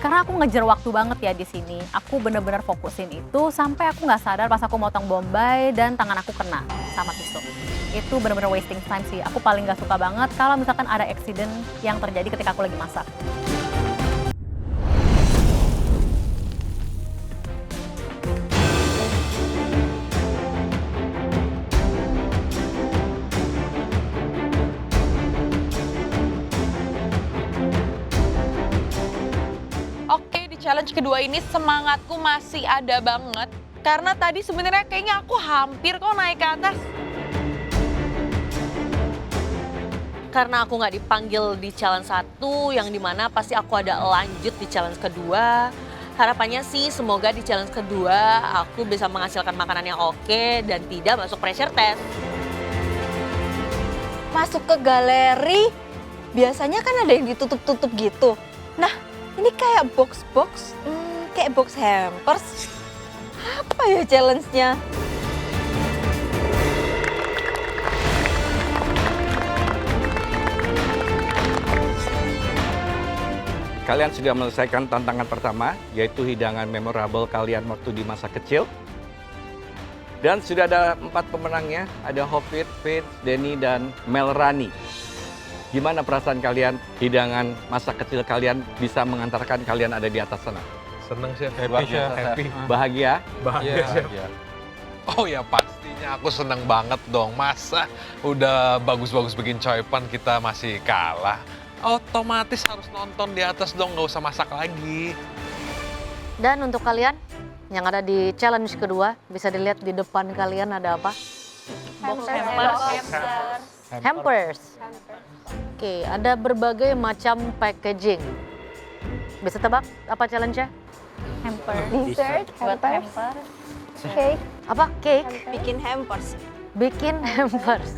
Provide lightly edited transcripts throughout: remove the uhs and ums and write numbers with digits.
Karena aku ngejar waktu banget ya di sini. Aku bener-bener fokusin itu sampai aku nggak sadar pas aku motong bombay dan tangan aku kena sama pisau. Itu bener-bener wasting time sih. Aku paling nggak suka banget kalau misalkan ada accident yang terjadi ketika aku lagi masak. Oke, di challenge kedua ini semangatku masih ada banget. Karena tadi sebenarnya kayaknya aku hampir kok naik ke atas. Karena aku nggak dipanggil di challenge 1, yang dimana pasti aku ada lanjut di challenge kedua. Harapannya sih semoga di challenge kedua aku bisa menghasilkan makanan yang oke dan tidak masuk pressure test. Masuk ke galeri, biasanya kan ada yang ditutup-tutup gitu. Nah, ini kayak box-box, kayak box hampers. Apa ya challenge-nya? Kalian sudah menyelesaikan tantangan pertama, yaitu hidangan memorable kalian waktu di masa kecil. Dan sudah ada 4 pemenangnya, ada Hofit, Faith, Denny, dan Melrani. Gimana perasaan kalian, hidangan masa kecil kalian bisa mengantarkan kalian ada di atas sana? Seneng sih, Luar happy biasa, chef. Happy. Bahagia? Bahagia chef. Oh ya pastinya aku seneng banget dong. Masa udah bagus-bagus bikin coipan kita masih kalah. Otomatis harus nonton di atas dong, nggak usah masak lagi. Dan untuk kalian yang ada di challenge kedua, bisa dilihat di depan kalian ada apa? Hampers. Oke, ada berbagai macam packaging. Bisa tebak apa challenge-nya? Hamper. Dessert, hampers, cake. Apa? Cake? Bikin hampers. Bikin hampers.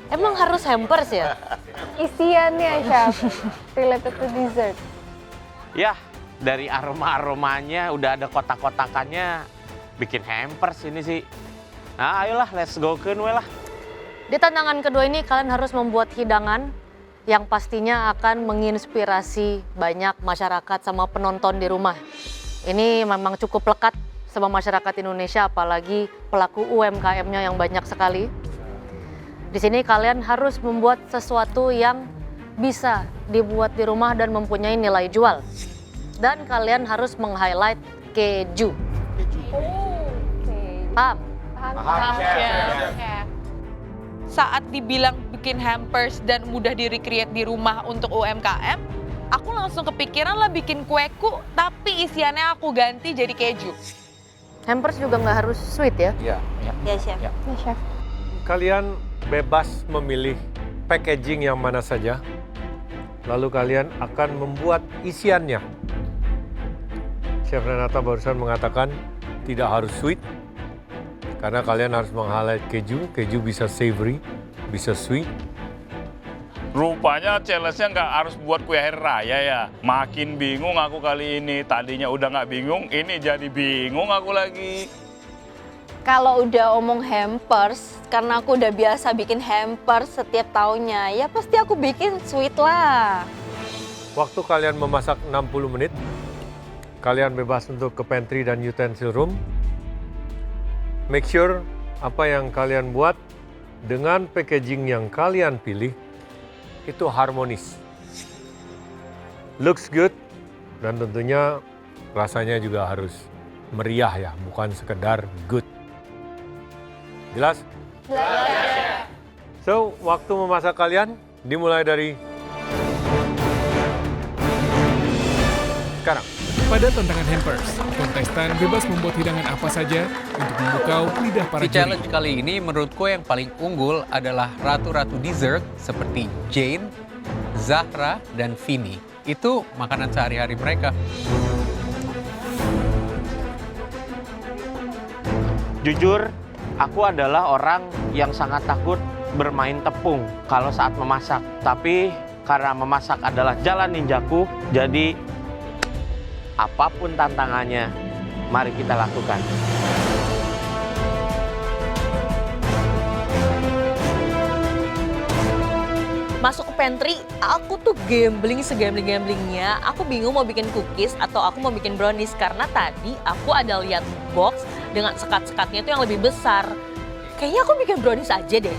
Emang harus hampers ya? Isiannya, chef. Related to dessert. Ya, dari aroma-aromanya udah ada kotak-kotakannya. Bikin hampers ini sih. Nah, ayolah, let's go ke lah. Di tantangan kedua ini kalian harus membuat hidangan yang pastinya akan menginspirasi banyak masyarakat sama penonton di rumah. Ini memang cukup lekat sama masyarakat Indonesia, apalagi pelaku UMKM-nya yang banyak sekali. Di sini kalian harus membuat sesuatu yang bisa dibuat di rumah dan mempunyai nilai jual. Dan kalian harus meng-highlight keju. Paham? Saat dibilang bikin hampers dan mudah di-recreate di rumah untuk UMKM, aku langsung kepikiran lah bikin kueku, tapi isiannya aku ganti jadi keju. Hampers juga nggak harus sweet ya? Iya. Ya, chef. Ya. Ya, chef. Kalian bebas memilih packaging yang mana saja. Lalu kalian akan membuat isiannya. Chef Renata barusan mengatakan tidak harus sweet. Karena kalian harus meng-highlight keju. Keju bisa savory, bisa sweet. Rupanya challenge-nya nggak harus buat kue hari raya ya. Makin bingung aku kali ini. Tadinya udah nggak bingung, ini jadi bingung aku lagi. Kalau udah omong hampers, karena aku udah biasa bikin hampers setiap tahunnya, ya pasti aku bikin sweet lah. Waktu kalian memasak 60 menit, kalian bebas untuk ke pantry dan utensil room. Make sure apa yang kalian buat dengan packaging yang kalian pilih itu harmonis. Looks good dan tentunya rasanya juga harus meriah ya, bukan sekedar good. Jelas? Jelas. So, waktu memasak kalian dimulai dari sekarang. Pada tantangan hampers, kontestan bebas membuat hidangan apa saja untuk memukau lidah para Di juri. challenge kali ini menurutku yang paling unggul adalah ratu-ratu dessert seperti Jane, Zahra, dan Vini. Itu makanan sehari-hari mereka. Jujur, aku adalah orang yang sangat takut bermain tepung kalau saat memasak. Tapi karena memasak adalah jalan ninjaku, jadi apapun tantangannya, mari kita lakukan. Masuk pantry, aku tuh segamblingnya. Aku bingung mau bikin cookies atau aku mau bikin brownies karena tadi aku ada lihat box dengan sekat-sekatnya itu yang lebih besar. Kayaknya aku bikin brownies aja deh.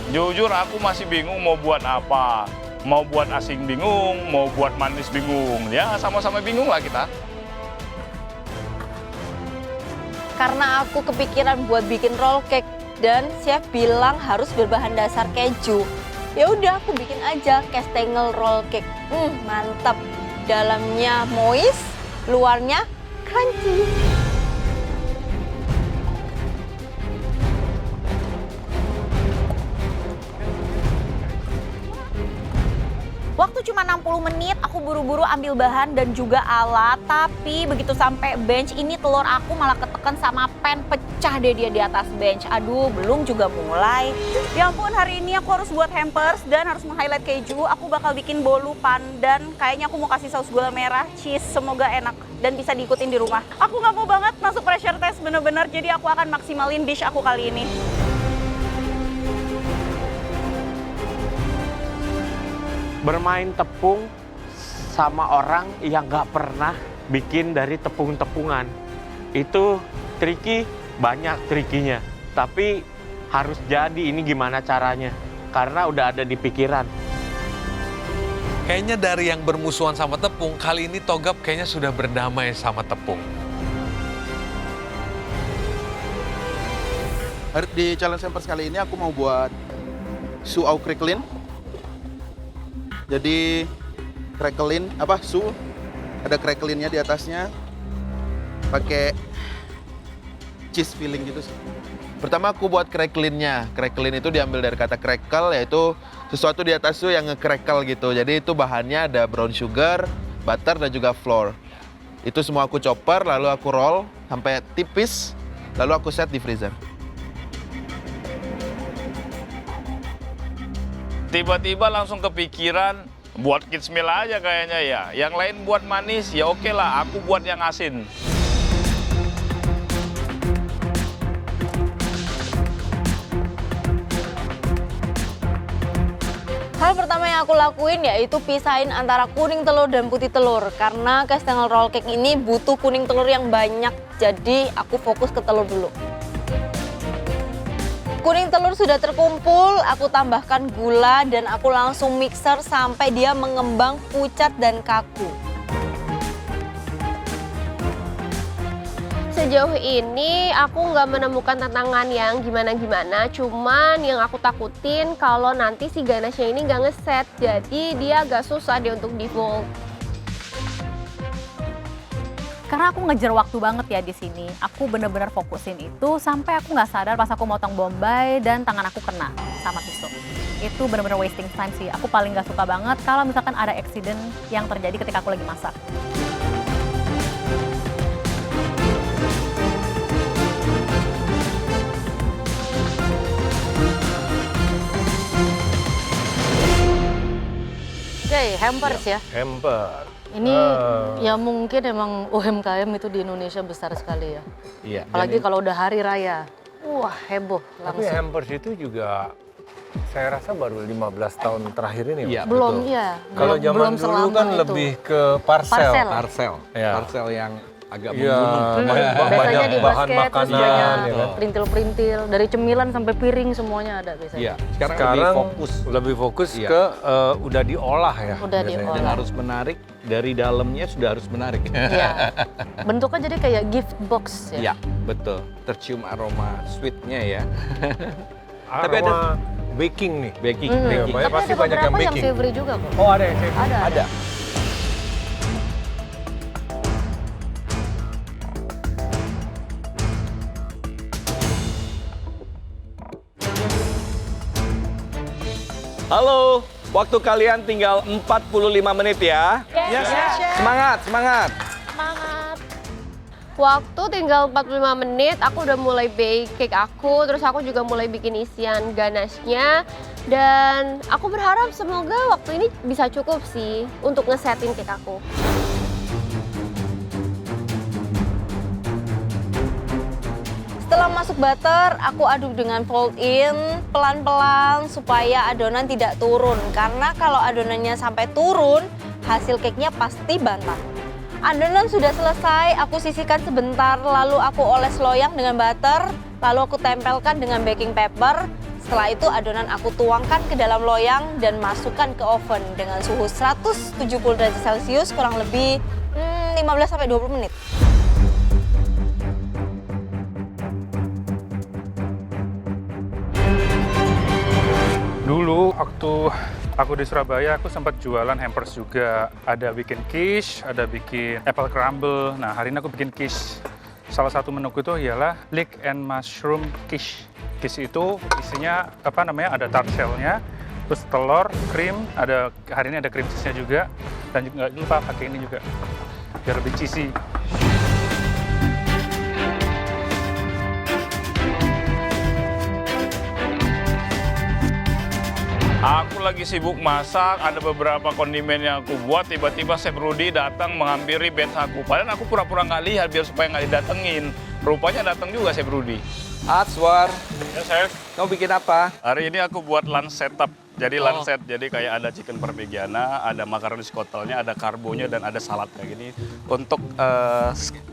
Jujur aku masih bingung mau buat apa. Mau buat asin bingung, mau buat manis bingung. Ya sama-sama bingung lah kita. Karena aku kepikiran buat bikin roll cake dan chef bilang harus berbahan dasar keju. Ya udah aku bikin aja Castengel roll cake. Mantap. Dalamnya moist, luarnya crunchy. Waktu cuma 60 menit, aku buru-buru ambil bahan dan juga alat. Tapi begitu sampai bench, ini telur aku malah ketekan sama pan, pecah deh dia di atas bench. Aduh, belum juga mulai. Ya ampun, hari ini aku harus buat hampers dan harus meng-highlight keju. Aku bakal bikin bolu pandan. Kayaknya aku mau kasih saus gula merah, cheese. Semoga enak dan bisa diikutin di rumah. Aku nggak mau banget masuk pressure test bener-bener, jadi aku akan maksimalin dish aku kali ini. Bermain tepung sama orang yang nggak pernah bikin dari tepung-tepungan. Itu tricky, banyak trikinya. Tapi harus jadi, ini gimana caranya. Karena udah ada di pikiran. Kayaknya dari yang bermusuhan sama tepung, kali ini Togap kayaknya sudah berdamai sama tepung. Di challenge hampers kali ini aku mau buat su au cracklin. Jadi cracklin su ada cracklinnya di atasnya, pakai cheese filling gitu sih. Pertama aku buat cracklinnya. Cracklin itu diambil dari kata crackle, yaitu sesuatu di atas su yang nge-crackle gitu. Jadi itu bahannya ada brown sugar, butter dan juga flour. Itu semua aku chopper, lalu aku roll sampai tipis, lalu aku set di freezer. Tiba-tiba langsung kepikiran buat kids meal aja kayaknya ya. Yang lain buat manis, ya oke lah, aku buat yang asin. Hal pertama yang aku lakuin yaitu pisahin antara kuning telur dan putih telur. Karena Castengel roll cake ini butuh kuning telur yang banyak, jadi aku fokus ke telur dulu. Kuning telur sudah terkumpul, aku tambahkan gula dan aku langsung mixer sampai dia mengembang pucat dan kaku. Sejauh ini aku nggak menemukan tantangan yang gimana-gimana, cuman yang aku takutin kalau nanti si ganasnya ini nggak ngeset, jadi dia agak susah deh untuk di-fold. Karena aku ngejar waktu banget ya di sini. Aku bener-bener fokusin itu sampai aku nggak sadar pas aku motong bombay dan tangan aku kena sama pisau. Itu bener-bener wasting time sih. Aku paling nggak suka banget kalau misalkan ada accident yang terjadi ketika aku lagi masak. Oke, hampers ya. Hamper. Ini ya mungkin emang UMKM itu di Indonesia besar sekali ya. Iya. Apalagi kalau udah hari raya. Wah, heboh Tapi langsung. hampers itu juga saya rasa baru 15 tahun terakhir ini. Iya, Belum, betul. iya. Kalau zaman belum dulu selama kan itu. lebih ke parcel. Parcel. Ya. Parcel yang agak Iya, membunuh. Biasanya banyak di bahan basket, terus makanan. banyak Ya kan? perintil-perintil. Dari cemilan sampai piring semuanya ada biasanya. Iya, sekarang Sekarang lebih fokus. lebih fokus Iya. ke udah diolah ya. Udah biasanya. diolah. Dan harus menarik, dari dalamnya sudah harus menarik. Iya. Bentuknya jadi kayak gift box ya. Iya, betul. Tercium aroma sweetnya ya. Aroma Tapi ada- baking nih. Baking, Hmm. baking. Banyak, Tapi pasti ada banyak yang beberapa yang baking. savory juga kok. Oh ada yang savory? Ada. Halo, waktu kalian tinggal 45 menit ya. Semangat, semangat. Semangat. Waktu tinggal 45 menit, aku udah mulai bake cake aku, terus aku juga mulai bikin isian ganasnya. Dan aku berharap semoga waktu ini bisa cukup sih untuk ngesetin cake aku. Setelah masuk butter, aku aduk dengan fold in pelan-pelan supaya adonan tidak turun. Karena kalau adonannya sampai turun, hasil cake-nya pasti bantat. Adonan sudah selesai, aku sisihkan sebentar, lalu aku oles loyang dengan butter, lalu aku tempelkan dengan baking paper. Setelah itu adonan aku tuangkan ke dalam loyang dan masukkan ke oven dengan suhu 170 derajat Celcius kurang lebih 15-20 menit. Dulu waktu aku di Surabaya, aku sempat jualan hampers juga. Ada bikin quiche, ada bikin apple crumble. Nah, hari ini aku bikin quiche. Salah satu menuku itu ialah leek and mushroom quiche. Quiche itu isinya ada tart shell-nya, terus telur, krim, hari ini ada cream cheese-nya juga, dan nggak lupa pakai ini juga biar lebih cheesy. Aku lagi sibuk masak, ada beberapa kondimen yang aku buat, tiba-tiba Chef Rudy datang menghampiri bench aku. Padahal aku pura-pura nggak lihat biar supaya nggak didatengin. Rupanya datang juga Chef Rudy. Aswar, Ya, Chef. kamu bikin apa? Hari ini aku buat lunch setup. Jadi lunch set, jadi kayak ada chicken parmigiana, ada makaroni skotelnya, ada karbonya, dan ada salad kayak gini untuk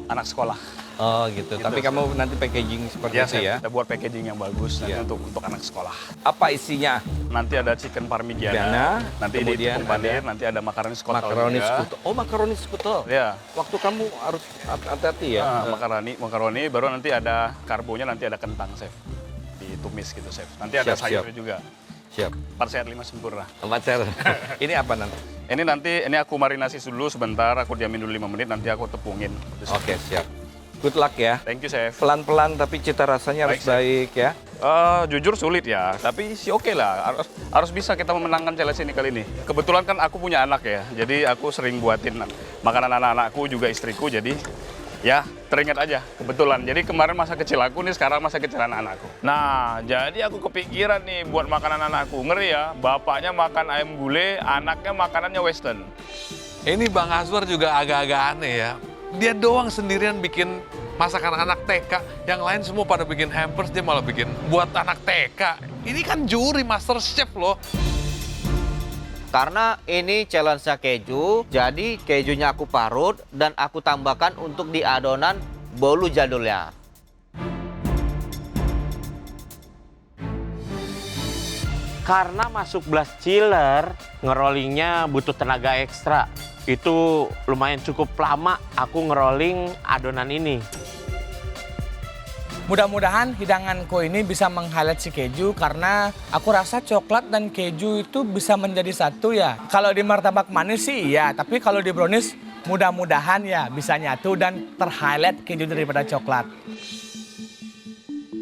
anak sekolah. Oh gitu. Tapi kamu nanti packaging seperti itu ya? Kita buat packaging yang bagus nanti untuk anak sekolah. Apa isinya? Nanti ada chicken parmigiana, nanti kemudian tepung panir, nanti ada makaroni skotel makaroni juga. skutel. Oh, makaroni skutel. Ya. Waktu kamu harus hati-hati ya. Makaroni, baru nanti ada karbonya, nanti ada kentang, Chef. Ditumis gitu, Chef. Nanti ada sayurnya juga. Siap. 4 sehat 5 sempurna. 4 sehat. Ini apa nanti? Ini aku marinasi dulu sebentar, aku diamin dulu 5 menit, nanti aku tepungin. Oke, siap. Good luck ya. Thank you, Chef. Pelan-pelan tapi cita rasanya harus baik ya. Jujur sulit ya, tapi sih oke lah. Harus bisa kita memenangkan challenge ini kali ini. Kebetulan kan aku punya anak ya, jadi aku sering buatin makanan anak-anakku juga istriku, jadi ya teringat aja kebetulan. Jadi kemarin masa kecil aku nih, sekarang masa kecil anak-anakku. Nah, jadi aku kepikiran nih buat makanan anakku. Ngeri ya, bapaknya makan ayam gulai, anaknya makanannya western. Ini Bang Aswar juga agak-agak aneh ya. Dia doang sendirian bikin masakan anak TK, yang lain semua pada bikin hampers, dia malah bikin buat anak TK. Ini kan juri Master Chef loh. Karena ini challenge-nya keju, jadi kejunya aku parut dan aku tambahkan untuk di adonan bolu jadulnya. Karena masuk blast chiller, ngerollingnya butuh tenaga ekstra. Itu lumayan cukup lama aku ngerolling adonan ini. Mudah-mudahan hidanganku ini bisa meng-highlight si keju karena aku rasa coklat dan keju itu bisa menjadi satu ya. Kalau di martabak manis sih iya, tapi kalau di brownies mudah-mudahan ya bisa nyatu dan ter-highlight keju daripada coklat.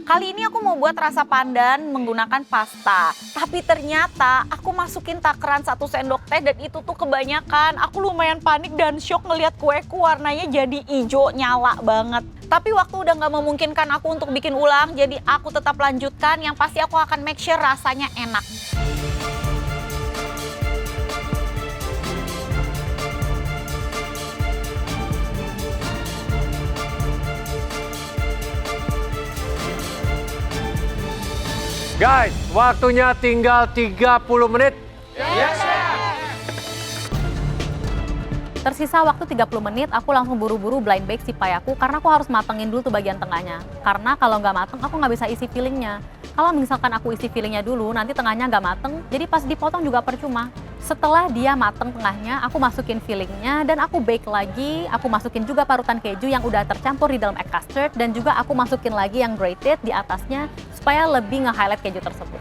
Kali ini aku mau buat rasa pandan menggunakan pasta. Tapi ternyata aku masukin takaran 1 sendok teh dan itu tuh kebanyakan. Aku lumayan panik dan shock ngelihat kueku warnanya jadi hijau nyala banget. Tapi waktu udah nggak memungkinkan aku untuk bikin ulang, jadi aku tetap lanjutkan. Yang pasti aku akan make sure rasanya enak. Guys, waktunya tinggal 30 menit. Tersisa waktu 30 menit, aku langsung buru-buru blind bake si pie aku karena aku harus matengin dulu tuh bagian tengahnya. Karena kalau nggak mateng, aku nggak bisa isi fillingnya. Kalau misalkan aku isi fillingnya dulu, nanti tengahnya nggak mateng, jadi pas dipotong juga percuma. Setelah dia mateng tengahnya, aku masukin fillingnya dan aku bake lagi. Aku masukin juga parutan keju yang udah tercampur di dalam egg custard dan juga aku masukin lagi yang grated di atasnya supaya lebih nge-highlight keju tersebut.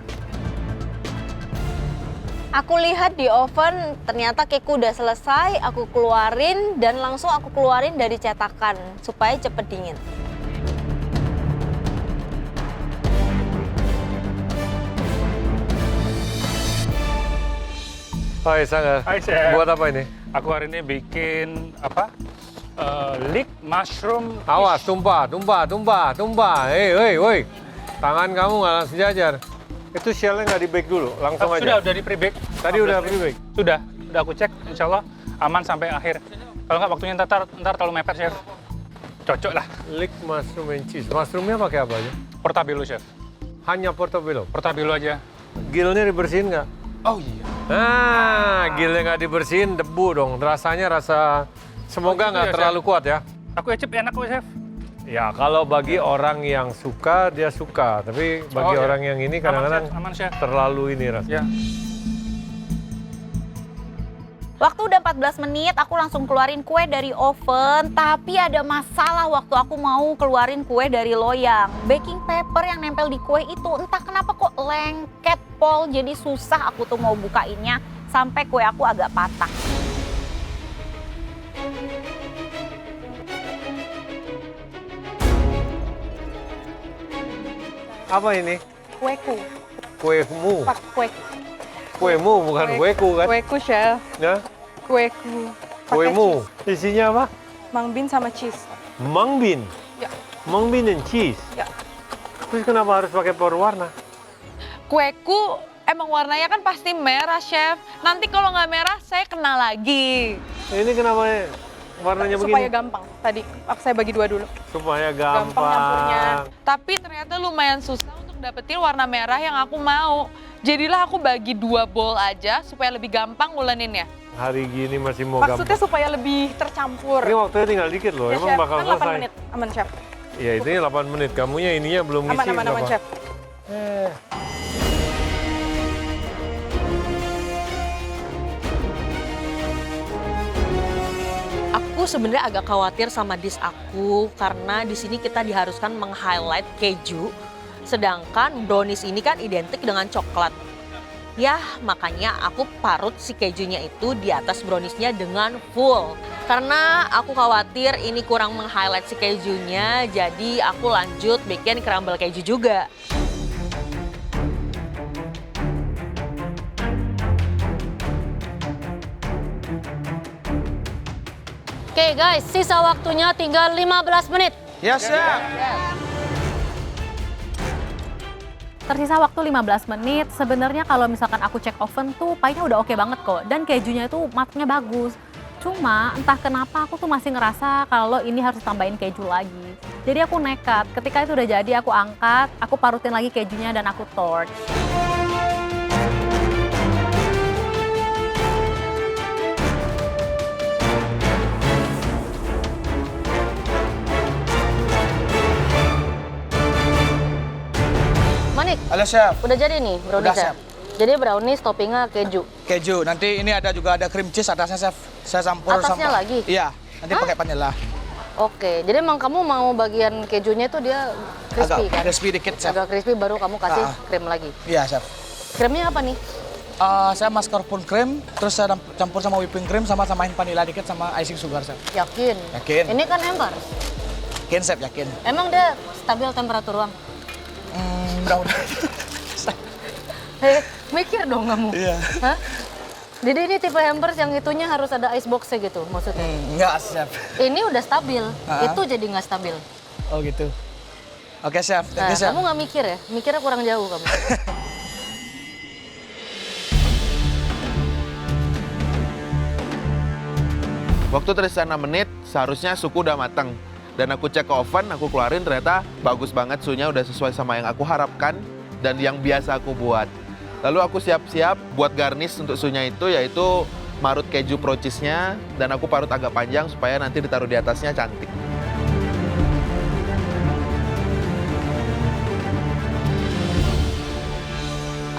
Aku lihat di oven, ternyata cakeku udah selesai, aku keluarin dan langsung aku keluarin dari cetakan supaya cepet dingin. Hai Sanggar. Hai, Chef. Buat apa ini? Aku hari ini bikin leek mushroom. Awas, tumpah. Hei. Tangan kamu nggak sejajar. Itu shell-nya nggak di-bake dulu, langsung aja. Sudah di-pre-bake. Tadi udah pre-bake? Sudah aku cek, insya Allah aman sampai akhir. Kalau nggak waktunya ntar terlalu mepet, Chef. Cocok lah. Lick mushroom and cheese. Mushroomnya pakai apa aja? Portabello, Chef. Hanya portobello? Portabello aja. Gilnya dibersihin nggak? Oh iya. Nah, gilnya nggak dibersihin, debu dong. Rasanya semoga gitu nggak ya, terlalu Chef? kuat ya. Aku ecep enak kok, Chef. Ya, kalau bagi orang yang suka, dia suka. Tapi bagi iya. orang yang ini kadang-kadang Aman, Chef. terlalu ini rasanya. Ya. Waktu udah 14 menit, aku langsung keluarin kue dari oven. Tapi ada masalah waktu aku mau keluarin kue dari loyang. Baking paper yang nempel di kue itu entah kenapa kok lengket, Pol. Jadi susah aku tuh mau bukainnya sampai kue aku agak patah. Apa ini? Kueku. Kuemu. Kueku. Kuemu, bukan kueku kan? Kueku, Chef. Ya? Kueku. Kuemu. Isinya apa? Mung bean sama cheese. Mung bean? Ya. Mung bean and cheese? Ya. Terus kenapa harus pakai pewarna? Kueku emang warnanya kan pasti merah, Chef. Nanti kalau nggak merah, saya kena lagi. Ini kenapa warnanya Supaya begini? gampang. Tadi saya bagi dua dulu. Supaya Gampang gampang. nyampurnya. Tapi ternyata lumayan susah untuk dapetin warna merah yang aku mau. Jadilah aku bagi 2 bowl aja supaya lebih gampang nguleninnya. Hari gini masih mau Maksudnya gampang. supaya lebih tercampur. Ini waktunya tinggal dikit loh, Ya, emang Chef. bakal Kan 8 selesai. menit. Aman, Chef. Ya ini 8 menit, kamunya ininya belum Aman, ngisi aman, aman, berapa? Chef. Aku sebenarnya agak khawatir sama dish aku karena di sini kita diharuskan meng-highlight keju, sedangkan brownies ini kan identik dengan coklat. Ya, makanya aku parut si kejunya itu di atas browniesnya dengan full. Karena aku khawatir ini kurang meng-highlight si kejunya, jadi aku lanjut bikin crumble keju juga. Oke guys, sisa waktunya tinggal 15 menit. Yes, Chef. Tersisa waktu 15 menit, sebenarnya kalau misalkan aku cek oven tuh pahitnya udah oke banget kok. Dan kejunya itu matangnya bagus. Cuma entah kenapa aku tuh masih ngerasa kalau ini harus tambahin keju lagi. Jadi aku nekat, ketika itu udah jadi aku angkat, aku parutin lagi kejunya dan aku torch. Manik, Halo, Chef. udah jadi nih brownies Udah, Chef. Jadi brownies toppingnya keju. Keju. Nanti ini juga ada cream cheese atasnya, Chef. Saya campur Atasnya sama... lagi? Iya, nanti pakai vanilla. Oke, jadi emang kamu mau bagian kejunya itu dia crispy Agak kan? crispy dikit, Chef. Agak crispy baru kamu kasih Ah. krim lagi. Iya, Chef. Krimnya apa nih? Saya mascarpone cream, terus saya campur sama whipping cream, sama tambahin vanilla dikit sama icing sugar, Chef. Yakin? Yakin. Ini kan ember. Yakin, Chef, yakin. Emang dia stabil temperatur ruang? Brown. Hei, mikir dong kamu. Iya. Hah? Jadi ini tipe hampers yang itunya harus ada ice box-nya gitu maksudnya? Enggak, Chef. Ini udah stabil, Ah. itu jadi nggak stabil. Oh gitu. Oke, Chef. Thank Nah, you, Chef. kamu nggak mikir ya? Mikirnya kurang jauh kamu. Waktu tersisa 6 menit, seharusnya suku udah matang. Dan aku cek ke oven, aku keluarin ternyata bagus banget suhunya udah sesuai sama yang aku harapkan dan yang biasa aku buat. Lalu aku siap-siap buat garnish untuk suhunya itu, yaitu marut keju pro cheese-nya dan aku parut agak panjang supaya nanti ditaruh di atasnya cantik.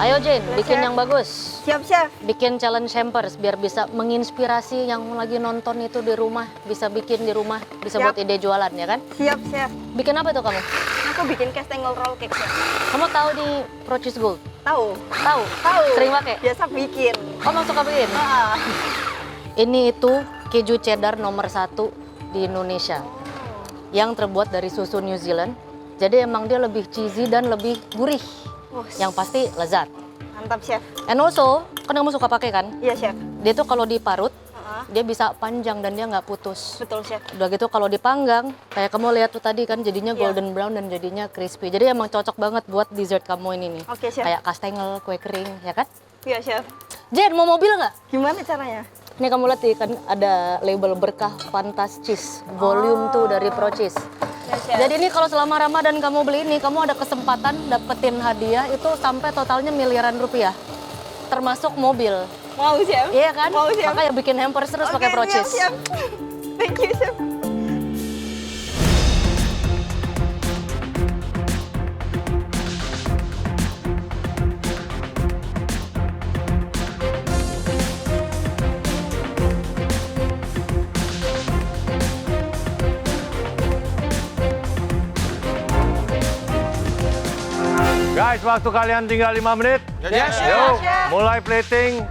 Ayo Jane, bikin yang bagus. Siap, Chef. Bikin challenge hampers biar bisa menginspirasi yang lagi nonton itu di rumah. Bisa bikin di rumah, bisa Siap. buat ide jualan ya kan? Siap, Chef. Bikin apa tuh kamu? Aku bikin castangle roll cake, Chef. Kamu tahu di Pro Cheese Gold? Tahu. Tahu? Tahu. Sering pakai? Biasa bikin. Oh, mau suka bikin? Ini itu keju cheddar nomor 1 di Indonesia. Yang terbuat dari susu New Zealand. Jadi emang dia lebih cheesy dan lebih gurih. Yang pasti lezat. Mantap, Chef. And also, kan kamu suka pakai kan? Iya, Chef. Dia tuh kalau diparut, dia bisa panjang dan dia nggak putus. Betul, Chef. Udah gitu kalau dipanggang, kayak kamu lihat tuh tadi kan jadinya Iya. golden brown dan jadinya crispy. Jadi emang cocok banget buat dessert kamu ini nih. Oke, Chef. Kayak kastengel, kue kering, ya kan? Iya, Chef. Jen, mau mobil nggak? Gimana caranya? Ini kamu lihat nih, kan ada label berkah Fantas Cheese Volume 2 dari Pro Cheese. Jadi ini kalau selama Ramadan kamu beli ini, kamu ada kesempatan dapetin hadiah itu sampai totalnya miliaran rupiah. Termasuk mobil. Mau, Chef? Iya kan? Mau, Chef? Makanya bikin hampers terus pakai Pro Cheese. Siap. Thank you, Chef. Guys, waktu kalian tinggal 5 menit. Yes. Yuk, mulai plating.